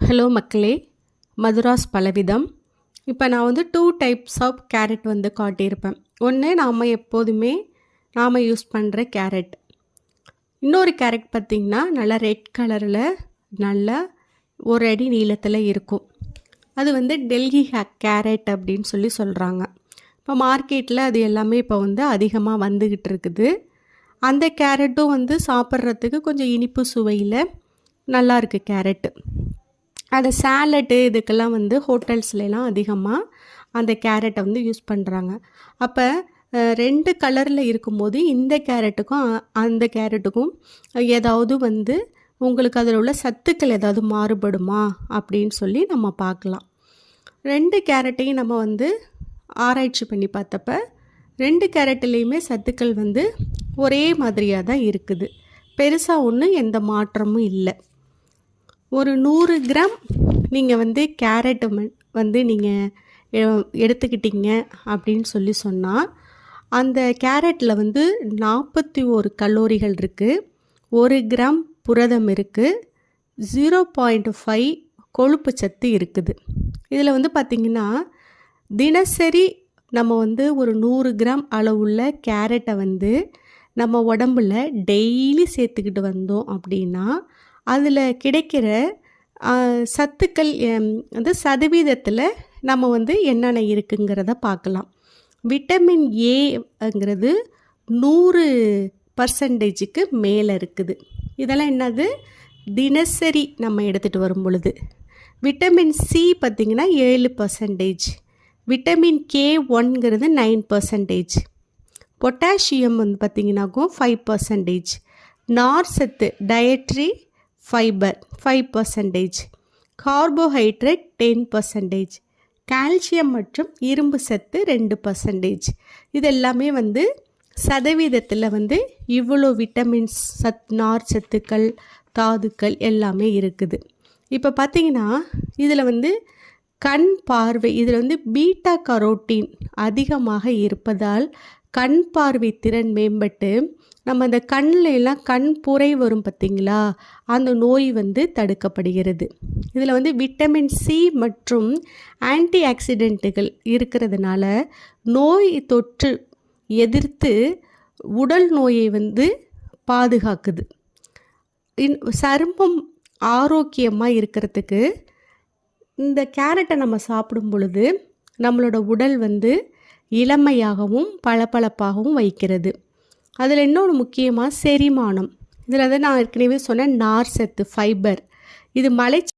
Hello மக்களே, மதுராஸ் பலவிதம். இப்போ நான் வந்து 2 டைப்ஸ் ஆஃப் கேரட் வந்து காட்டியிருப்பேன். ஒன்று நாம் யூஸ் பண்ணுற கேரட். இன்னொரு கேரட் பார்த்திங்கன்னா நல்லா ரெட் கலரில் நல்லா ஒரு அடி நீளத்தில் இருக்கும். அது வந்து டெல்லி கேரட் அப்படின்னு சொல்கிறாங்க. இப்போ மார்க்கெட்டில் அது எல்லாமே இப்போ வந்து அதிகமாக வந்துக்கிட்டு இருக்குது. அந்த கேரட்டும் வந்து சாப்பிட்றதுக்கு கொஞ்சம் இனிப்பு சுவையில் நல்லா இருக்குது கேரட்டு. அந்த சாலட்டு இதுக்கெல்லாம் வந்து ஹோட்டல்ஸ்லாம் அதிகமாக அந்த கேரட்டை வந்து யூஸ் பண்ணுறாங்க. அப்போ 2 கலரில் இருக்கும்போது இந்த கேரட்டுக்கும் அந்த கேரட்டுக்கும் ஏதாவது வந்து உங்களுக்கு அதில் உள்ள சத்துக்கள் ஏதாவது மாறுபடுமா அப்படின்னு சொல்லி நம்ம பார்க்கலாம். 2 கேரட்டையும் நம்ம வந்து ஆராய்ச்சி பண்ணி பார்த்தப்ப 2 கேரட்லேயுமே சத்துக்கள் வந்து ஒரே மாதிரியாக தான் இருக்குது. பெருசாக ஒன்றும் எந்த மாற்றமும் இல்லை. ஒரு 100 கிராம் நீங்கள் வந்து கேரட் வந்து நீங்கள் எடுத்துக்கிட்டீங்க அப்படின்னு சொன்னால் அந்த கேரட்டில் வந்து 41 கலோரிகள் இருக்குது. 1 கிராம் புரதம் இருக்குது. 0.5 கொழுப்பு சத்து இருக்குது. இதில் வந்து பார்த்திங்கன்னா தினசரி நம்ம வந்து ஒரு 100 கிராம் அளவுள்ள கேரட்டை வந்து நம்ம உடம்புல டெய்லி சேர்த்துக்கிட்டு வந்தோம் அப்படின்னா அதில் கிடைக்கிற சத்துக்கள் வந்து சதவீதத்தில் நம்ம வந்து என்னென்ன இருக்குங்கிறத பார்க்கலாம். விட்டமின் ஏங்கிறது 100% மேலே இருக்குது. இதெல்லாம் என்னது தினசரி நம்ம எடுத்துகிட்டு வரும் பொழுது. விட்டமின் சி பார்த்திங்கன்னா 7%. விட்டமின் K1ங்கிறது 9%. பொட்டாசியம் வந்து பார்த்திங்கனாக்கும் 5%. நார் சத்து டயட்ரி ஃபைபர் 5%. கார்போஹைட்ரேட் 10%. கால்சியம் மற்றும் இரும்பு சத்து 2%. இது எல்லாமே வந்து சதவீதத்தில் வந்து இவ்வளோ விட்டமின்ஸ் நார் சத்துக்கள் தாதுக்கள் எல்லாமே இருக்குது. இப்போ பார்த்திங்கன்னா இதில் வந்து கண் பார்வை இதில் வந்து பீட்டா கரோட்டின் அதிகமாக இருப்பதால் கண் பார்வை திறன் மேம்பட்டு நம்ம அந்த கண்ணிலெல்லாம் கண் புரை வரும் பார்த்திங்களா, அந்த நோய் வந்து தடுக்கப்படுகிறது. இதில் வந்து விட்டமின் சி மற்றும் ஆன்டி ஆக்சிடென்ட்டுகள் இருக்கிறதுனால நோய் தொற்று எதிர்த்து உடல் நோயை வந்து பாதுகாக்குது. சருமம் ஆரோக்கியமாக இருக்கிறதுக்கு இந்த கேரட்டை நம்ம சாப்பிடும் பொழுது நம்மளோட உடல் வந்து இளமையாகவும் பளபளப்பாகவும் வைக்கிறது. அதில் இன்னொன்று முக்கியமாக செரிமானம். இதில் தான் நான் ஏற்கனவே சொன்னேன் நார் சத்து ஃபைபர். இது